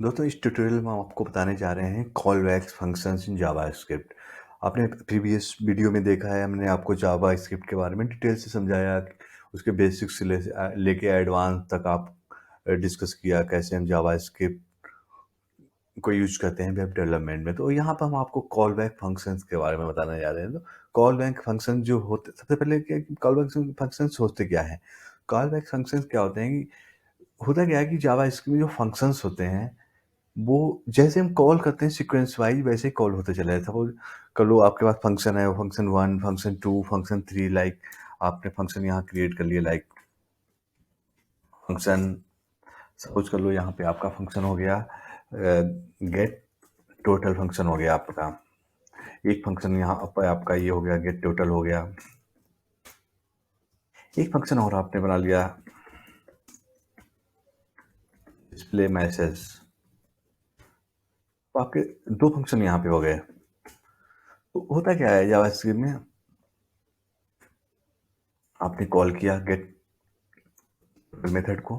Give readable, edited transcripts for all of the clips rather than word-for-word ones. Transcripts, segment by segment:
दोस्तों इस ट्यूटोरियल में हम आपको बताने जा रहे हैं callbacks functions in JavaScript. आपने प्रीवियस वीडियो में देखा है, हमने आपको जावास्क्रिप्ट के बारे में डिटेल से समझाया। उसके बेसिक्स से लेके एडवांस तक आप डिस्कस किया कैसे हम जावास्क्रिप्ट को यूज करते हैं वेब डेवलपमेंट में। तो यहाँ पर हम आपको कॉल बैक फंक्शंस के बारे में बताने जा रहे हैं। तो कॉल बैक फंक्शन जो होते, सबसे पहले क्या कॉल बैक फंक्शंस होते क्या हैं? कॉल बैक फंक्शंस क्या होते हैं कि होता क्या है कि जावास्क्रिप्ट में जो फंक्शंस होते हैं वो जैसे हम कॉल करते हैं सीक्वेंस वाइज वैसे ही कॉल होते चले जाते। सपोज कर लो आपके पास फंक्शन है, वो फंक्शन 1, फंक्शन 2, फंक्शन 3, लाइक आपने फंक्शन यहाँ क्रिएट कर लिया, लाइक फंक्शन सपोज कर लो यहाँ पे आपका फंक्शन हो गया गेट टोटल फंक्शन हो गया आपका। एक फंक्शन यहाँ पर आपका ये हो गया गेट टोटल हो गया। एक फंक्शन और आपने बना लिया डिस्प्ले मैसेज। तो आपके दो फंक्शन यहाँ पे हो गए। तो होता क्या है जावास्क्रिप्ट में, आपने कॉल किया गेट मेथड को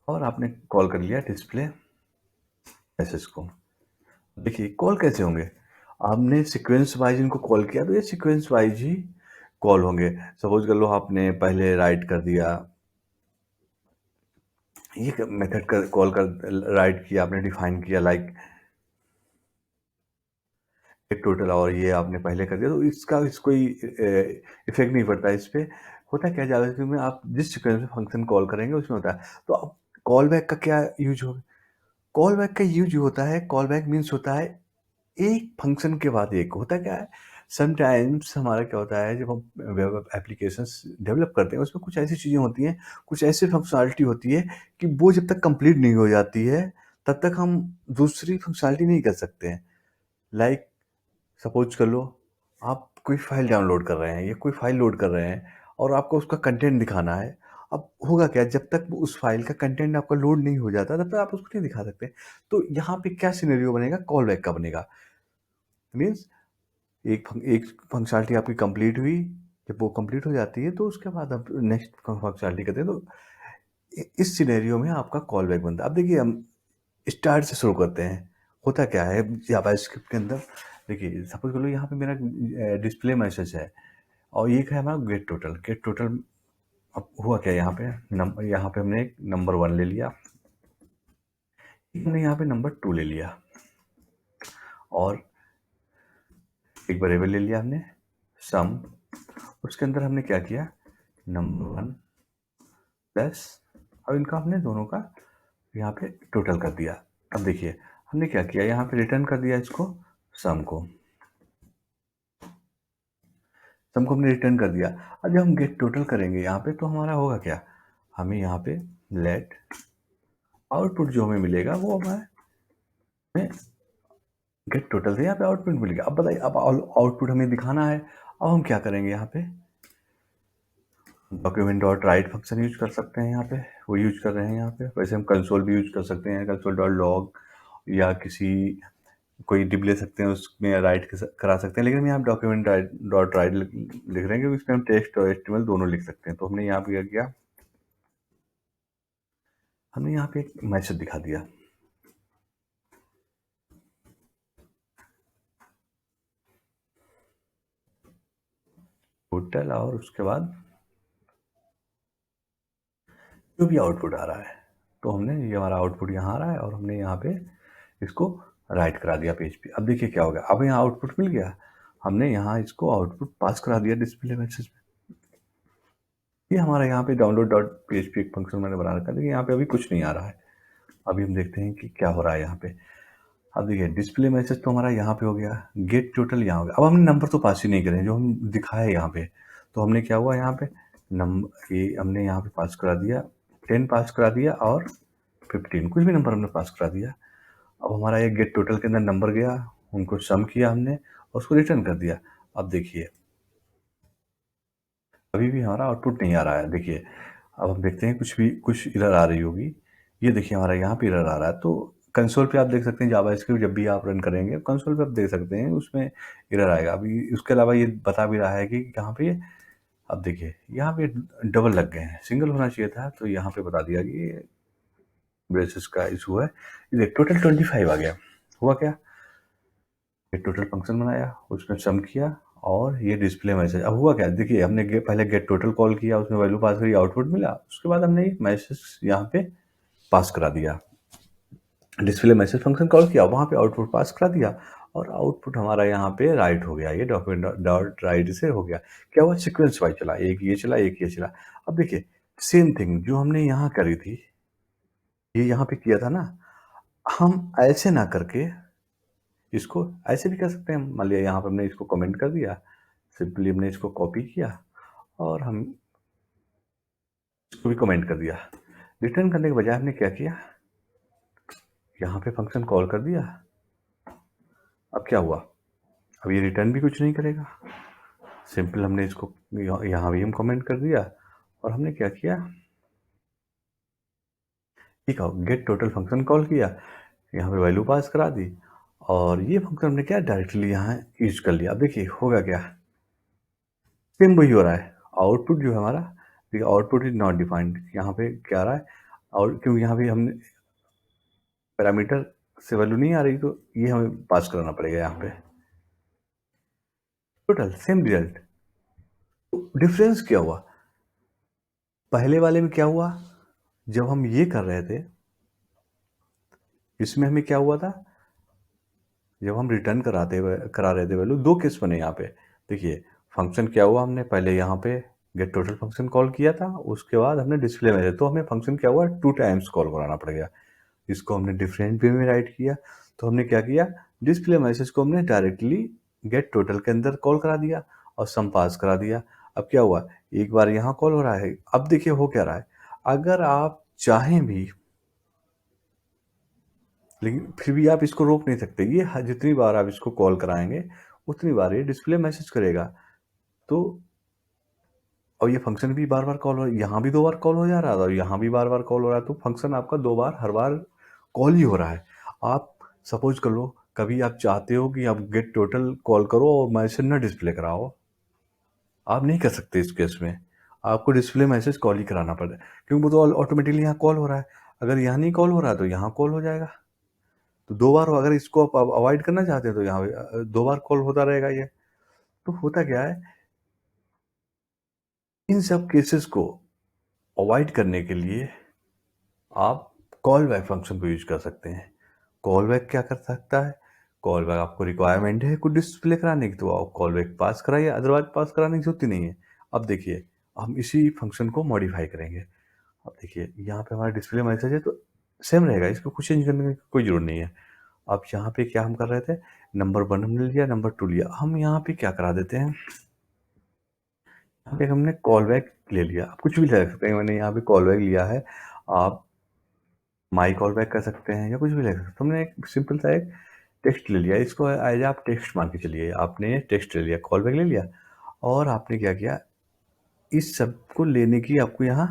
और आपने कॉल कर लिया डिस्प्ले मैसेज को। देखिए कॉल कैसे होंगे, आपने सीक्वेंस वाइज इनको कॉल किया तो ये सीक्वेंस वाइज ही कॉल होंगे। सपोज कर लो आपने पहले राइट कर दिया, ये मेथड का कॉल कर राइट किया, आपने डिफाइन किया लाइक एक टोटल, और ये आपने पहले कर दिया तो इसका कोई इफेक्ट नहीं पड़ता इस पे। होता क्या जावास्क्रिप्ट में, आप जिस सीक्वेंस में फंक्शन कॉल करेंगे उसमें होता है। तो अब कॉल बैक का क्या यूज होगा? कॉल बैक का यूज होता है, कॉल बैक मीन्स होता है एक फंक्शन के बाद एक। होता क्या है, समटाइम्स हमारा क्या होता है जब हम वेब एप्लीकेशंस डेवलप करते हैं उसमें कुछ ऐसी चीज़ें होती हैं, कुछ ऐसी फंक्शनैलिटी होती है कि वो जब तक कंप्लीट नहीं हो जाती है तब तक हम दूसरी फंक्शनैलिटी नहीं कर सकते हैं। लाइक सपोज कर लो आप कोई फाइल डाउनलोड कर रहे हैं या कोई फाइल लोड कर रहे हैं और आपको उसका कंटेंट दिखाना है। अब होगा क्या, जब तक उस फाइल का कंटेंट आपका लोड नहीं हो जाता तब तक आप उसको नहीं दिखा सकते। तो यहाँ पे क्या सिनेरियो बनेगा, कॉल बैक का बनेगा। मीन्स एक फंक्शनैलिटी आपकी कंप्लीट हुई, जब वो कंप्लीट हो जाती है तो उसके बाद आप नेक्स्ट फंक्शनैलिटी करते हैं। तो इस सिनेरियो में आपका कॉल बैक बनता है। अब देखिए हम स्टार्ट से शुरू करते हैं। होता क्या है जावास्क्रिप्ट के अंदर, देखिए सपोज कर लो यहाँ पे मेरा डिस्प्ले मैसेज है और ये है हमारा गेट टोटल। गेट टोटल अब हुआ क्या, यहाँ पे हमने नंबर 1 ले लिया, हमने यहाँ पे नंबर 2 ले लिया और एक वेरिएबल ले लिया हमने सम। उसके अंदर हमने क्या किया, नंबर 1 प्लस, अब इनका हमने दोनों का यहाँ पे टोटल कर दिया। अब देखिए हमने क्या किया, यहाँ पे रिटर्न कर दिया इसको, सम को, सम को हमने रिटर्न कर दिया। अब जब हम गेट टोटल करेंगे यहाँ पे तो हमारा होगा क्या, हमें यहाँ पे लेट आउटपुट जो हमें मिलेगा वो हमें गेट टोटल से यहाँ पे आउटपुट मिलेगा। अब बताइए, अब आउटपुट हमें दिखाना है। अब हम क्या करेंगे, यहाँ पे document dot right function use कर सकते हैं, यहाँ पे वो यूज कर रहे हैं। यहाँ पे वैसे हम कंसोल भी यूज कर सकते हैं, कंसोल डॉट लॉग या किसी कोई डिब ले सकते हैं उसमें राइट करा सकते हैं। लेकिन हम यहाँ डॉक्यूमेंट डॉट राइट लिख रहे हैं क्योंकि इसमें हम टेक्स्ट और एचटीएमएल दोनों लिख सकते हैं। तो हमने यहाँ पे क्या किया, हमने यहाँ पे एक मैसेज दिखा दिया। टोटल और उसके बाद जो भी आउटपुट आ रहा है, तो हमने ये हमारा आउटपुट यहाँ आ रहा है और हमने यहाँ पे इसको राइट करा दिया पेज पे। अब देखिए क्या हो गया, अब यहाँ आउटपुट मिल गया, हमने यहाँ इसको आउटपुट पास करा दिया डिस्प्ले मैसेज में। ये हमारा यहाँ पे डाउनलोड डॉट पीएचपी एक फंक्शन मैंने बना रखा है, लेकिन यहाँ पे अभी कुछ नहीं आ रहा है। अभी हम देखते हैं कि क्या हो रहा है यहाँ पे। अब देखिए डिस्प्ले मैसेज तो हमारा यहाँ पे हो गया, गेट टोटल यहाँ हो गया। अब हमने नंबर तो पास ही नहीं करे जो हम दिखाए यहाँ पे। तो हमने क्या हुआ, यहाँ पे नंबर ये हमने यहाँ पे पास करा दिया, 10 पास करा दिया और 15, कुछ भी नंबर हमने पास करा दिया। अब हमारा ये गेट टोटल के अंदर नंबर गया, उनको सम किया हमने और उसको रिटर्न कर दिया। अब देखिए अभी भी हमारा आउटपुट नहीं आ रहा है। देखिए अब हम देखते हैं कुछ एरर आ रही होगी। ये देखिए हमारा यहाँ पे एरर आ रहा है। तो कंसोल पे आप देख सकते हैं जावास्क्रिप्ट जब भी आप रन करेंगे कंसोल पे आप देख सकते हैं उसमें एरर आएगा। अभी उसके अलावा ये बता भी रहा है कि यहाँ पे, अब देखिए यहाँ पे डबल लग गए हैं, सिंगल होना चाहिए था तो यहाँ पे बता दिया कि ब्रेसेस का इशू है। ये टोटल 25 आ गया। हुआ क्या, ये टोटल फंक्शन बनाया, उसमें सम किया और ये डिस्प्ले मैसेज। अब हुआ क्या, देखिए हमने पहले गेट टोटल कॉल किया, उसमें वैल्यू पास करी, आउटपुट मिला। उसके बाद हमने एक मैसेज यहाँ पे पास करा दिया, डिस्प्ले मैसेज फंक्शन कॉल किया, वहाँ पे आउटपुट पास करा दिया और आउटपुट हमारा यहाँ पे राइट हो गया। ये डॉक्यूमेंट डॉट राइट से हो गया। क्या हुआ, सीक्वेंस वाइज चला, एक ये चला एक ये चला। अब देखिए सेम थिंग जो हमने यहाँ करी थी, ये यहाँ पे किया था ना, हम ऐसे ना करके इसको ऐसे भी कर सकते हैं। मान लिया यहाँ पे हमने इसको कमेंट कर दिया, सिंपली हमने इसको कॉपी किया और हम इसको भी कमेंट कर दिया। रिटर्न करने के बजाय हमने क्या किया, यहाँ पे फंक्शन कॉल कर दिया। अब क्या हुआ, अब ये रिटर्न भी कुछ नहीं करेगा। सिंपल हमने इसको यहाँ भी हम कमेंट कर दिया और हमने क्या किया, ठीक है, गेट टोटल फंक्शन कॉल किया, यहाँ पे वैल्यू पास करा दी और ये फंक्शन हमने क्या डायरेक्टली यहाँ यूज कर लिया। अब देखिए होगा क्या, सेम वही हो रहा है। आउटपुट जो है हमारा, देखिए आउटपुट इज नॉट डिफाइंड, यहाँ पे क्या आ रहा है, और क्योंकि यहाँ पे हमने पैरामीटर से वैल्यू नहीं आ रही तो ये हमें पास कराना पड़ेगा यहाँ पे। Total same result. डिफरेंस क्या हुआ, पहले वाले में क्या हुआ, जब हम ये कर रहे थे इसमें हमें क्या हुआ था, जब हम रिटर्न करा रहे थे वैल्यू, दो केस बने यहाँ पे। देखिए फंक्शन क्या हुआ, हमने पहले यहाँ पे गेट टोटल फंक्शन कॉल किया था, उसके बाद हमने डिस्प्ले मैसेज, तो हमें फंक्शन क्या हुआ 2 टाइम्स कॉल कराना पड़ गया। इसको हमने डिफरेंट वे में राइट किया, तो हमने क्या किया, डिस्प्ले मैसेज को हमने डायरेक्टली गेट टोटल के अंदर कॉल करा दिया और सम पास करा दिया। अब क्या हुआ, एक बार यहाँ कॉल हो रहा है। अब देखिए हो क्या रहा है, अगर आप चाहें भी, लेकिन फिर भी आप इसको रोक नहीं सकते, ये जितनी बार आप इसको कॉल कराएंगे उतनी बार ये डिस्प्ले मैसेज करेगा। तो और ये फंक्शन भी बार बार कॉल हो, यहाँ भी 2 बार कॉल हो जा रहा है और यहाँ भी बार बार कॉल हो रहा है, तो फंक्शन आपका 2 बार हर बार कॉल ही हो रहा है। आप सपोज कर लो कभी आप चाहते हो कि आप गेट टोटल कॉल करो और मैसेज ना डिस्प्ले कराओ, आप नहीं कर सकते इस केस में, आपको डिस्प्ले मैसेज कॉल ही कराना पड़ेगा, क्योंकि वो तो ऑटोमेटिकली यहाँ कॉल हो रहा है। अगर यहाँ नहीं कॉल हो रहा है तो यहाँ कॉल हो जाएगा। तो 2 बार अगर इसको आप अवॉइड करना चाहते हैं तो यहाँ 2 बार कॉल होता रहेगा ये। तो होता क्या है, इन सब केसेस को अवॉइड करने के लिए आप कॉल बैक फंक्शन को यूज कर सकते हैं। कॉल बैक क्या कर सकता है, कॉल बैक आपको रिक्वायरमेंट है कुछ डिस्प्ले कराने की तो आप कॉल बैक पास कराइए, अदरवाइज पास कराने की जरूरत ही नहीं है। अब देखिए हम इसी फंक्शन को मॉडिफाई करेंगे। अब देखिए यहाँ पे हमारा डिस्प्ले मैसेज है तो सेम रहेगा, इसको कुछ चेंज करने की कोई जरूरत नहीं है। अब यहाँ पे क्या हम कर रहे थे, नंबर 1 हमने लिया, नंबर 2 लिया, हम यहाँ पे क्या करा देते हैं, यहाँ पे हमने कॉल बैक ले लिया, आप कुछ भी ले सकते हैं, मैंने यहाँ पे कॉल बैक लिया है, आप माई कॉल बैक कर सकते हैं या कुछ भी ले सकते हैं। तो हमने एक सिंपल सा एक टेक्स्ट ले लिया, इसको एज आप टेक्स्ट मान के चलिए, आपने टेक्स्ट ले लिया, कॉल बैक ले लिया और आपने क्या किया, इस सब को लेने की आपको यहाँ,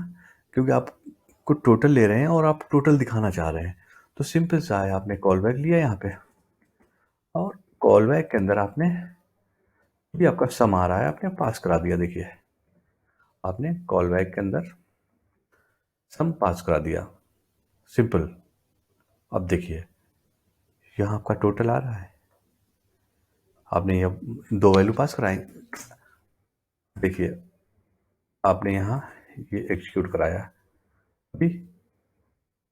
क्योंकि आपको टोटल ले रहे हैं और आप टोटल दिखाना चाह रहे हैं, तो सिंपल सा है, आपने कॉल बैक लिया यहाँ पे और कॉल बैक के अंदर आपने भी आपका सम आ रहा है, आपने पास करा दिया। देखिए आपने कॉल बैक के अंदर सम पास करा दिया, सिंपल। अब देखिए यहाँ आपका टोटल आ रहा है, आपने ये 2 वैल्यू पास कराई। देखिए आपने यहाँ ये एग्जीक्यूट कराया, अभी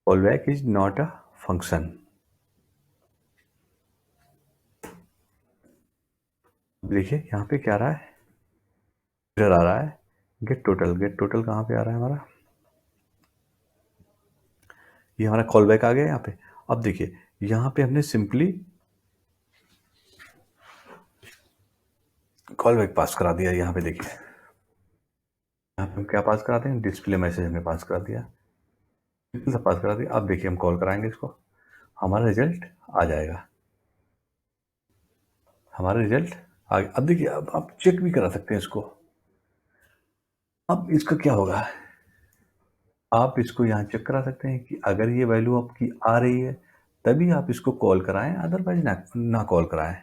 call back is not a function. देखिए यहाँ पे क्या आ रहा है, इधर आ रहा है गेट टोटल, गेट टोटल कहाँ पे आ रहा है हमारा, ये हमारा कॉल बैक आ गया यहाँ पे। अब देखिए यहाँ पे हमने सिंपली कॉल बैक पास करा दिया। यहाँ पे देखिए यहाँ पे हम क्या पास कराते हैं, डिस्प्ले मैसेज हमने पास करा दिया, सिंपल सा पास करा दिया। अब देखिए हम कॉल कराएंगे इसको, हमारा रिजल्ट आ जाएगा, हमारा रिजल्ट आ गया। अब देखिए अब आप चेक भी करा सकते हैं इसको। अब इसका क्या होगा, आप इसको यहाँ चेक करा सकते हैं कि अगर ये वैल्यू आपकी आ रही है तभी आप इसको कॉल कराएं, अदरवाइज ना कॉल कराएं,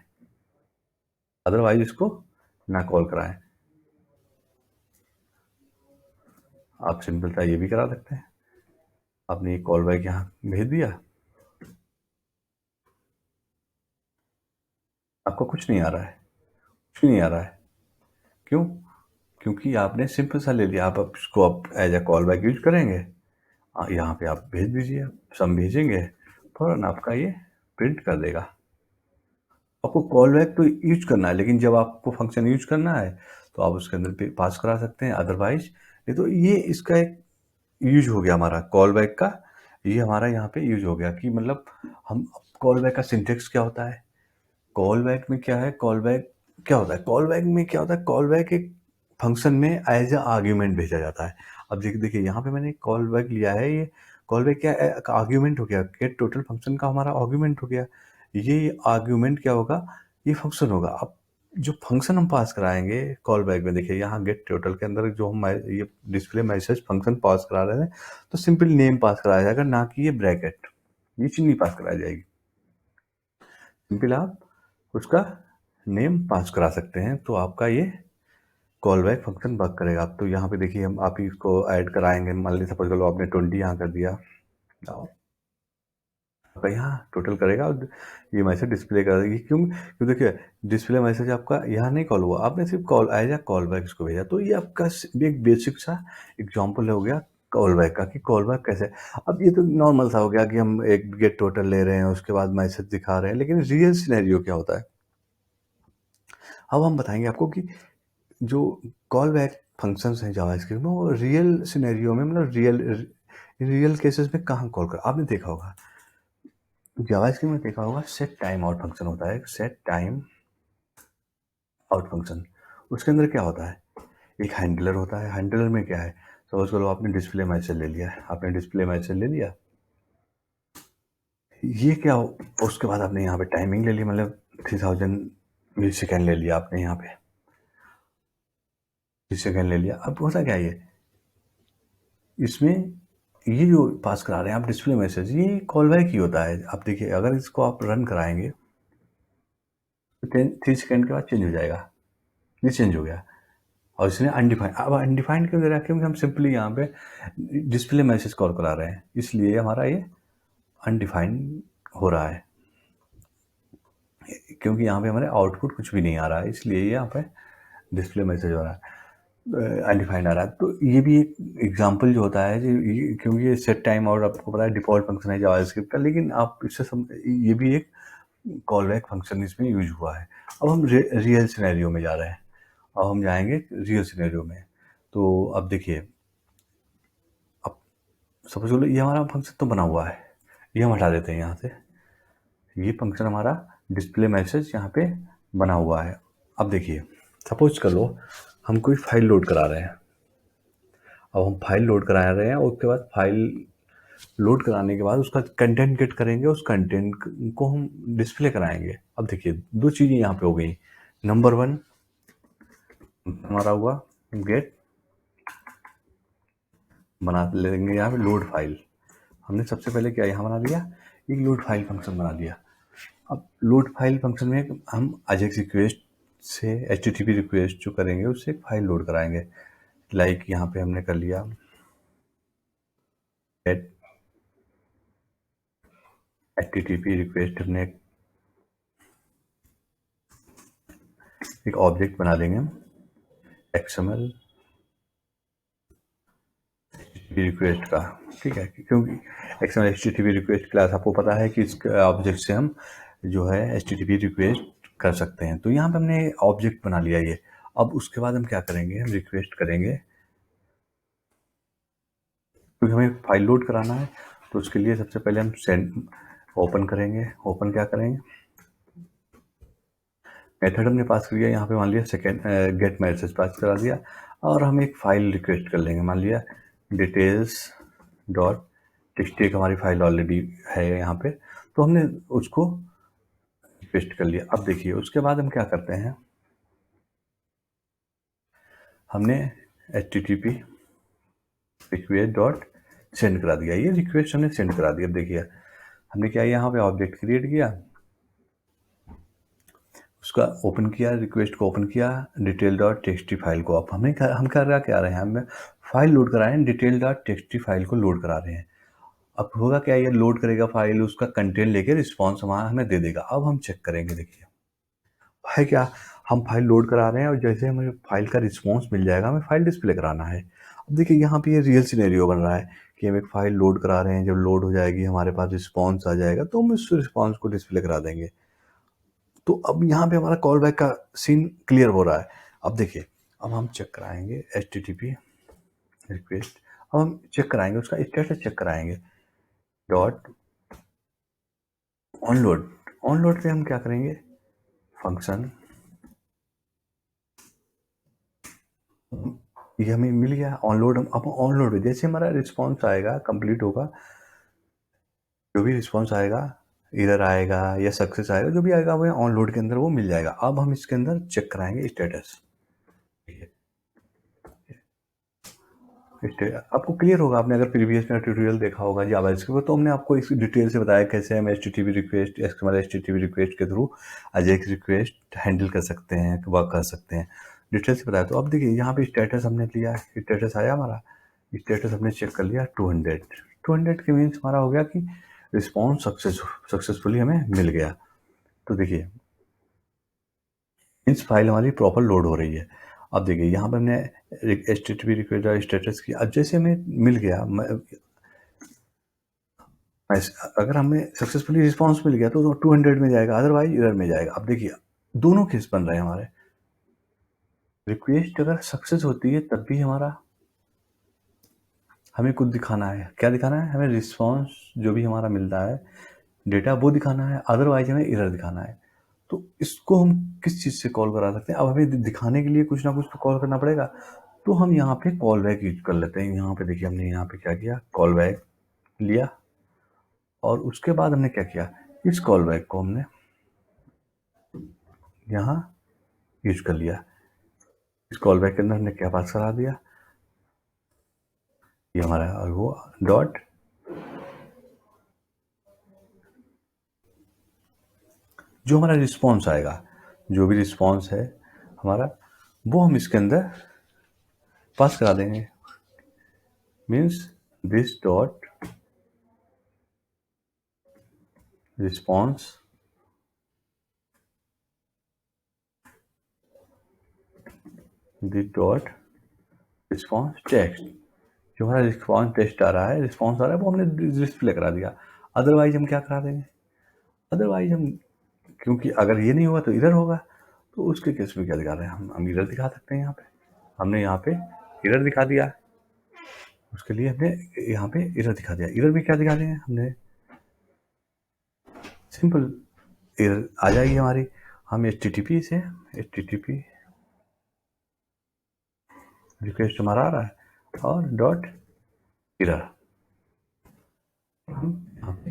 अदरवाइज इसको ना कॉल कराएं। आप सिंपल सा ये भी करा सकते हैं। आपने ये कॉल बैक यहाँ भेज दिया, आपका कुछ नहीं आ रहा है, कुछ नहीं आ रहा है। क्यों? क्योंकि आपने सिंपल सा ले लिया। आप इसको आप as a callback use करेंगे, यहाँ पे आप भेज दीजिए, सम भेजेंगे, फ़ौरन आपका ये प्रिंट कर देगा। आपको कॉल बैक तो यूज करना है, लेकिन जब आपको फंक्शन यूज करना है तो आप उसके अंदर पास करा सकते हैं, अदरवाइज नहीं। तो ये इसका एक यूज हो गया हमारा कॉल बैक का। ये हमारा यहाँ पे यूज हो गया कि मतलब हम कॉल बैक का सिंटेक्स क्या होता है, कॉल बैक में क्या है, कॉल बैक क्या होता है, कॉल बैक में क्या होता है, कॉल बैक एक फंक्शन में एज अ आर्ग्यूमेंट भेजा जाता है। अब देखिए यहाँ पे मैंने कॉल बैक लिया है, ये कॉल बैक क्या है, आर्ग्यूमेंट हो गया, गेट टोटल फंक्शन का हमारा आर्ग्यूमेंट हो गया। ये आर्ग्यूमेंट क्या होगा, ये फंक्शन होगा। अब जो फंक्शन हम पास कराएंगे कॉल बैक में, देखिए यहाँ गेट टोटल के अंदर जो हम ये डिस्प्ले मैसेज फंक्शन पास करा रहे हैं, तो सिंपल नेम पास कराया जाएगा, ना कि ये ब्रैकेट, ये चीज नहीं पास कराई जाएगी। सिंपल आप उसका नेम पास करा सकते हैं, तो आपका ये कॉल बैक फंक्शन वर्क करेगा। तो यहाँ पे देखिए हम आप इसको ऐड कराएंगे, मान लीजिए सपोज करो आपने 20 यहाँ कर दिया, आपका यहाँ टोटल करेगा और ये मैसेज डिस्प्ले कर देगी। क्यों? क्योंकि देखिए डिस्प्ले मैसेज आपका यहाँ नहीं कॉल हुआ, आपने सिर्फ कॉल एज कॉल बैक इसको भेजा। तो ये आपका एक बेसिक सा एग्जाम्पल हो गया कॉल बैक का, कि कॉल बैक कैसे। अब ये तो नॉर्मल सा हो गया कि हम एक गेट टोटल ले रहे हैं, उसके बाद मैसेज दिखा रहे हैं, लेकिन रियल सिनेरियो क्या होता है अब हम बताएंगे आपको कि जो कॉल बैक फंक्शंस हैं जावास्क्रिप्ट में, वो रियल सिनेरियो में, मतलब रियल केसेस में कहाँ कॉल कर। आपने देखा होगा जावास्क्रिप्ट में, देखा होगा सेट टाइम आउट फंक्शन होता है, सेट टाइम आउट फंक्शन। उसके अंदर क्या होता है, एक हैंडलर होता है। हैंडलर में क्या है, सपोज करो आपने डिस्प्ले मैसेज ले लिया, आपने डिस्प्ले मैसेज ले लिया, ये क्या हो, उसके बाद आपने यहाँ पे टाइमिंग ले ली, मतलब 3000 मिली सेकेंड ले लिया आपने, यहाँ पे 30 सेकेंड ले लिया। अब होता क्या है, ये इसमें ये जो पास करा रहे हैं आप डिस्प्ले मैसेज, ये कॉल बैक ही होता है। आप देखिए अगर इसको आप रन कराएंगे तो 3 सेकेंड के बाद चेंज हो जाएगा, ये चेंज हो गया। और इसने अनडिफाइंड, अब अनडिफाइंड क्यों दे रहा है, क्योंकि हम सिंपली यहाँ पे डिस्प्ले मैसेज कॉल करा रहे हैं, इसलिए हमारा ये अनडिफाइंड हो रहा है, क्योंकि यहाँ पे हमारे आउटपुट कुछ भी नहीं आ रहा है, इसलिए यहाँ पे डिस्प्ले मैसेज हो रहा है, अनडिफाइंड आ रहा है। तो ये भी एक एग्जांपल जो होता है, क्योंकि ये सेट टाइम आउट आपको पता है डिफॉल्ट फंक्शन है जावास्क्रिप्ट का, लेकिन आप इससे ये भी एक कॉल बैक फंक्शन इसमें यूज हुआ है। अब हम रियल सिनेरियो में जा रहे हैं, अब हम जाएंगे रियल सिनेरियो में। तो अब देखिए, अब सपोज लो ये हमारा फंक्शन तो बना हुआ है, ये हम हटा देते हैं यहाँ से, ये फंक्शन हमारा डिस्प्ले मैसेज यहाँ पे बना हुआ है। अब देखिए सपोज कर लो हम कोई फाइल लोड करा रहे हैं, अब हम फाइल लोड करा रहे हैं, उसके बाद फाइल लोड कराने के बाद उसका कंटेंट गेट करेंगे, उस कंटेंट को हम डिस्प्ले कराएंगे। अब देखिए दो चीज़ें यहाँ पे हो गई। नंबर 1 हमारा हुआ गेट, बना लेंगे यहाँ पे लोड फाइल। हमने सबसे पहले क्या यहाँ बना दिया, एक लोड फाइल फंक्शन बना दिया। अब लोड फाइल फंक्शन में हम अजेक्स रिक्वेस्ट से HTTP रिक्वेस्ट जो करेंगे उससे एक फाइल लोड कराएंगे। लाइक यहाँ पे हमने कर लिया गेट HTTP रिक्वेस्ट, हमने एक ऑब्जेक्ट बना देंगे हम XML रिक्वेस्ट का, ठीक है, क्योंकि XML HTTP रिक्वेस्ट क्लास आपको पता है कि इस ऑब्जेक्ट से हम जो है HTTP रिक्वेस्ट कर सकते हैं। तो यहाँ पे हमने ऑब्जेक्ट बना लिया ये। अब उसके बाद हम क्या करेंगे, हम रिक्वेस्ट करेंगे, क्योंकि हमें फाइल लोड कराना है, तो उसके लिए सबसे पहले हम सेंड ओपन करेंगे। ओपन क्या करेंगे, मेथड हमने पास कर दिया यहाँ पे, मान लिया सेकेंड गेट मैसेज पास करा दिया, और हम एक फाइल रिक्वेस्ट कर लेंगे, मान लिया डिटेल्स डॉट टेक्स्ट, एक हमारी फाइल ऑलरेडी है यहाँ पे, तो हमने उसको रिक्वेस्ट कर लिया। अब देखिए उसके बाद हम क्या करते हैं, हमने HTTP रिक्वेस्ट डॉट सेंड करा दिया, ये रिक्वेस्ट हमने सेंड करा दिया। देखिए हमने क्या यहाँ पे ऑब्जेक्ट क्रिएट किया, उसका ओपन किया, रिक्वेस्ट को ओपन किया, डिटेल डॉट टेक्स्ट फाइल को। अब हम कर क्या रहे हैं, हम फाइल लोड करा रहे हैं, डिटेल डॉट टेक्स्ट फाइल को लोड करा रहे हैं। अब होगा क्या, ये लोड करेगा फाइल, उसका कंटेंट लेके रिस्पॉन्स हमारा हमें दे देगा। अब हम चेक करेंगे, देखिए है क्या, हम फाइल लोड करा रहे हैं और जैसे हमें फाइल का रिस्पॉन्स मिल जाएगा, हमें फाइल डिस्प्ले कराना है। अब देखिए यहाँ पे ये रियल सिनेरियो बन रहा है कि हम एक फाइल लोड करा रहे हैं, जब लोड हो जाएगी हमारे पास रिस्पॉन्स आ जाएगा तो हम उस रिस्पॉन्स को डिस्प्ले करा देंगे। तो अब यहाँ पे हमारा कॉल बैक का सीन क्लियर हो रहा है। अब देखिए, अब हम चेक कराएंगे HTTP रिक्वेस्ट, अब हम चेक कराएंगे उसका स्टेटस, चेक कराएंगे डॉट ऑनलोड। ऑनलोड पे हम क्या करेंगे, फंक्शन, ये हमें मिल गया ऑनलोड। हम अब ऑनलोड जैसे हमारा रिस्पॉन्स आएगा, कंप्लीट होगा, जो भी रिस्पॉन्स आएगा, एरर आएगा या सक्सेस आएगा, जो भी आएगा वो ऑनलोड के अंदर वो मिल जाएगा। अब हम इसके अंदर चेक कराएंगे स्टेटस। आपको क्लियर होगा, आपने अगर प्रीवियस में ट्यूटोरियल देखा होगा जावास्क्रिप्ट, तो हमने आपको इस डिटेल से बताया कैसे हम HTTP request, XML HTTP request के थ्रू AJAX रिक्वेस्ट हैंडल कर सकते हैं, वर्क कर सकते हैं, डिटेल से बताया। तो अब देखिए यहाँ पे स्टेटस हमने लिया, स्टेटस आया हमारा, स्टेटस हमने चेक कर लिया 200 के मीन्स हमारा हो गया कि रिस्पॉन्स सक्सेसफुली हमें मिल गया। तो देखिए मीन्स फाइल हमारी प्रॉपर लोड हो रही है। अब देखिए यहाँ पर हमने HTTP रिक्वेस्ट स्टेटस किया, अब जैसे हमें मिल गया, अगर हमें सक्सेसफुली रिस्पॉन्स मिल गया तो 200 में जाएगा, अदरवाइज एरर में जाएगा। अब देखिए दोनों केस बन रहे हैं हमारे। रिक्वेस्ट अगर सक्सेस होती है तब भी हमारा हमें कुछ दिखाना है, क्या दिखाना है, हमें रिस्पॉन्स जो भी हमारा मिलता है डेटा वो दिखाना है, अदरवाइज हमें एरर दिखाना है। तो इसको हम किस चीज़ से कॉल करा सकते हैं, अब हमें दिखाने के लिए कुछ ना कुछ तो कॉल करना पड़ेगा। तो हम यहाँ पे कॉल बैक यूज कर लेते हैं। यहाँ पे देखिए हमने यहाँ पे क्या किया, कॉल बैक लिया और उसके बाद हमने क्या किया, इस कॉल बैक को हमने यहाँ यूज कर लिया। इस कॉल बैक के अंदर हमने क्या पास करा दिया, ये हमारा और वो डॉट, जो हमारा रिस्पॉन्स आएगा, जो भी रिस्पॉन्स है हमारा, वो हम इसके अंदर पास करा देंगे। Means this dot response this dot response text, जो हमारा रिस्पॉन्स टेस्ट आ रहा है, रिस्पॉन्स आ रहा है, वो हमने डिस्प्ले करा दिया। अदरवाइज हम क्या करा देंगे, अदरवाइज हम, क्योंकि अगर ये नहीं होगा तो इधर होगा, तो उसके केस में क्या दिखा रहे हैं, हम इधर दिखा सकते हैं। यहाँ पे हमने यहाँ पे इधर दिखा दिया, उसके लिए हमने यहाँ पे इधर दिखा दिया। इधर भी क्या दिखा दिया हमने, सिंपल एरर आ जाएगी हमारी। हम HTTP से HTTP रिक्वेस्ट हमारा आ रहा है और डॉट एरर, हम यहाँ पे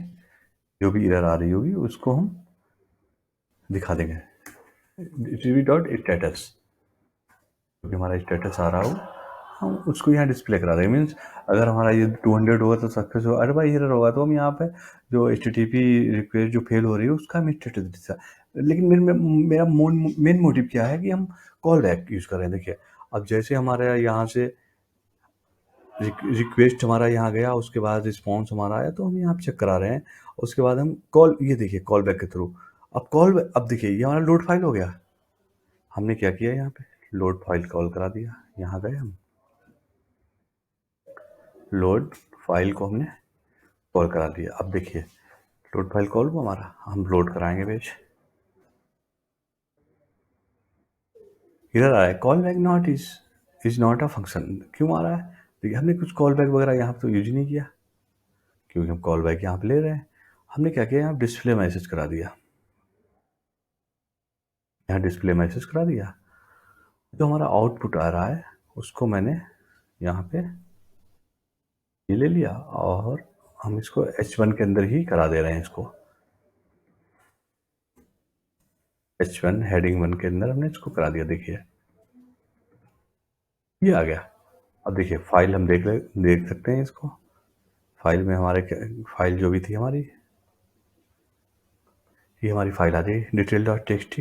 जो भी एरर आ रही होगी उसको हम दिखा देंगे, HTTP डॉट स्टेटस, जो भी हमारा स्टेटस आ रहा हो हम उसको यहाँ डिस्प्ले करा देंगे। मीन्स अगर हमारा ये 200 होगा तो सक्सेस होगा, अदरवाइज एरर होगा तो हम यहाँ पे जो HTTP रिक्वेस्ट जो फेल हो रही है उसका हम स्टेटस दिखा। लेकिन मेरा मेन मोटिव क्या है कि हम कॉल बैक यूज़ कर रहे हैं। देखिए अब जैसे हमारे यहाँ से रिक्वेस्ट हमारा यहाँ गया, उसके बाद रिस्पॉन्स हमारा आया, तो हम यहाँ पे चेक करा रहे हैं। उसके बाद हम कॉल, ये देखिए कॉल बैक के थ्रू, अब देखिए ये हमारा लोड फाइल हो गया। हमने क्या किया, यहाँ पे लोड फाइल कॉल करा दिया, यहाँ गए हम, लोड फाइल को हमने कॉल करा दिया। अब देखिए लोड फाइल कॉल को हमारा हम लोड कराएंगे पेज, इधर आ रहा है call back not is not a function. क्यों आ रहा है, देखिए हमने कुछ कॉल बैक वगैरह यहाँ पे तो यूज नहीं किया, क्योंकि हम कॉल बैक यहाँ पे ले रहे हैं। हमने क्या किया, यहाँ डिस्प्ले मैसेज करा दिया, यहाँ डिस्प्ले मैसेज करा दिया। जो हमारा आउटपुट आ रहा है उसको मैंने यहाँ पे ये ले लिया और हम इसको H1 के अंदर ही करा दे रहे हैं। इसको H1 हेडिंग 1 के अंदर हमने इसको करा दिया। देखिए ये आ गया। अब देखिए फाइल हम देख सकते हैं इसको, फाइल में हमारे फाइल जो भी थी हमारी, ये हमारी फाइल आ गई डिटेल डॉट टेक्स्ट,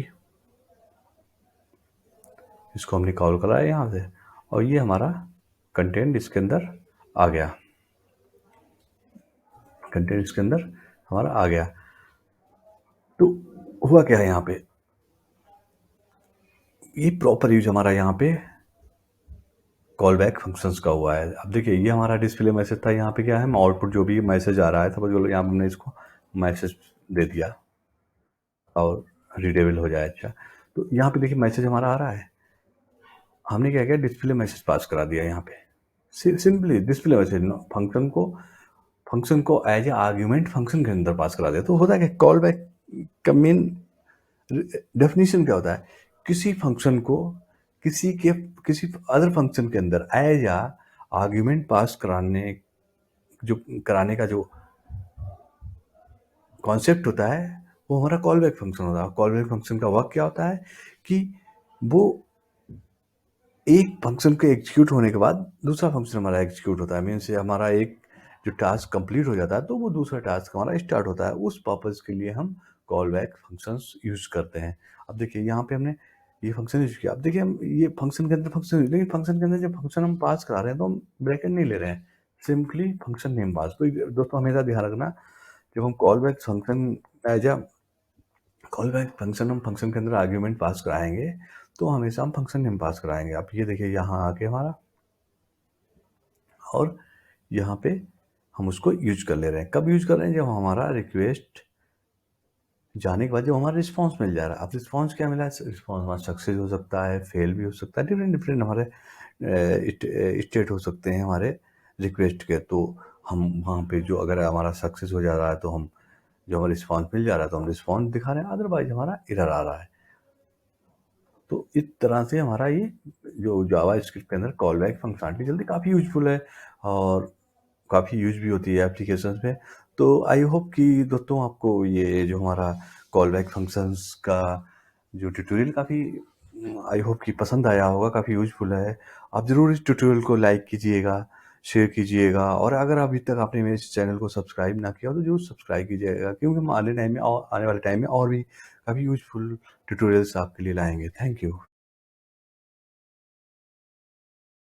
इसको हमने कॉल करा है यहाँ से और ये हमारा कंटेंट इसके अंदर आ गया। कंटेंट इसके अंदर हमारा आ गया। तो हुआ क्या है यहाँ पे, ये प्रॉपर यूज हमारा यहाँ पे कॉल बैक फंक्शंस का हुआ है। अब देखिए ये हमारा डिस्प्ले मैसेज था, यहाँ पे क्या है, हम आउटपुट जो भी मैसेज आ रहा है, सपोज बोलो यहाँ पे हमने इसको मैसेज दे दिया और रीडेबल हो जाए। अच्छा, तो यहाँ पे देखिए मैसेज हमारा आ रहा है, हमने क्या किया, डिस्प्ले मैसेज पास करा दिया यहाँ पे, सिंपली डिस्प्ले मैसेज फंक्शन को एज ए आर्ग्यूमेंट फंक्शन के अंदर पास करा दिया। तो होता है कि कॉल बैक का मेन डेफिनेशन क्या होता है, किसी फंक्शन को किसी अदर फंक्शन के अंदर एज आ आर्ग्यूमेंट पास कराने का जो कॉन्सेप्ट होता है, वो हमारा कॉल बैक फंक्शन होता है। कॉल बैक फंक्शन का वर्क क्या होता है कि वो एक फंक्शन के एग्जीक्यूट होने के बाद दूसरा फंक्शन हमारा एग्जीक्यूट होता है, मीन्स हमारा एक जो टास्क कंप्लीट हो जाता है तो वो दूसरा टास्क हमारा स्टार्ट होता है। उस पर्पज़ के लिए हम कॉल बैक फंक्शंस यूज़ करते हैं। अब देखिए यहाँ पे हमने ये फंक्शन यूज़ किया। अब देखिए हम ये फंक्शन के अंदर फंक्शन, लेकिन फंक्शन के अंदर जब फंक्शन हम पास करा रहे हैं तो हम ब्रैकेट नहीं ले रहे हैं, सिंपली फंक्शन नेम पास। तो दोस्तों हमेशा ध्यान रखना, जब हम कॉल बैक फंक्शन हम फंक्शन के अंदर आर्ग्यूमेंट पास कराएंगे तो हमेशा हम फंक्शन नेम पास कराएंगे। अब ये देखिए यहाँ आके हमारा, और यहाँ पे हम उसको यूज कर ले रहे हैं। कब यूज कर रहे हैं, जब हमारा रिक्वेस्ट जाने के बाद जब हमारा रिस्पांस मिल जा रहा है। अब रिस्पांस क्या मिला है, रिस्पांस हमारा सक्सेस हो सकता है, फेल भी हो सकता है, डिफरेंट डिफरेंट हमारे स्टेट हो सकते हैं हमारे रिक्वेस्ट के। तो हम वहाँ पे जो अगर हमारा सक्सेस हो जा रहा है तो हम, जो हमारा रिस्पांस मिल जा रहा है तो हम रिस्पांस दिखा रहे हैं, अदरवाइज हमारा एरर आ रहा है। तो इस तरह से हमारा ये जो जावा स्क्रिप्ट के अंदर कॉल बैक फंक्शनलिटी जल्दी काफ़ी यूजफुल है और काफ़ी यूज भी होती है एप्लीकेशंस में। तो आई होप कि दोस्तों आपको ये जो हमारा कॉल बैक फंक्शंस का जो ट्यूटोरियल काफ़ी, आई होप कि पसंद आया होगा, काफ़ी यूजफुल है। आप ज़रूर इस ट्यूटोरियल को लाइक कीजिएगा, शेयर कीजिएगा, और अगर अभी तक आपने मेरे इस चैनल को सब्सक्राइब ना किया हो तो ज़रूर सब्सक्राइब कीजिएगा, क्योंकि हम आने वाले टाइम में और भी काफ़ी यूजफुल ट्यूटोरियल्स आपके लिए लाएंगे। Thank you.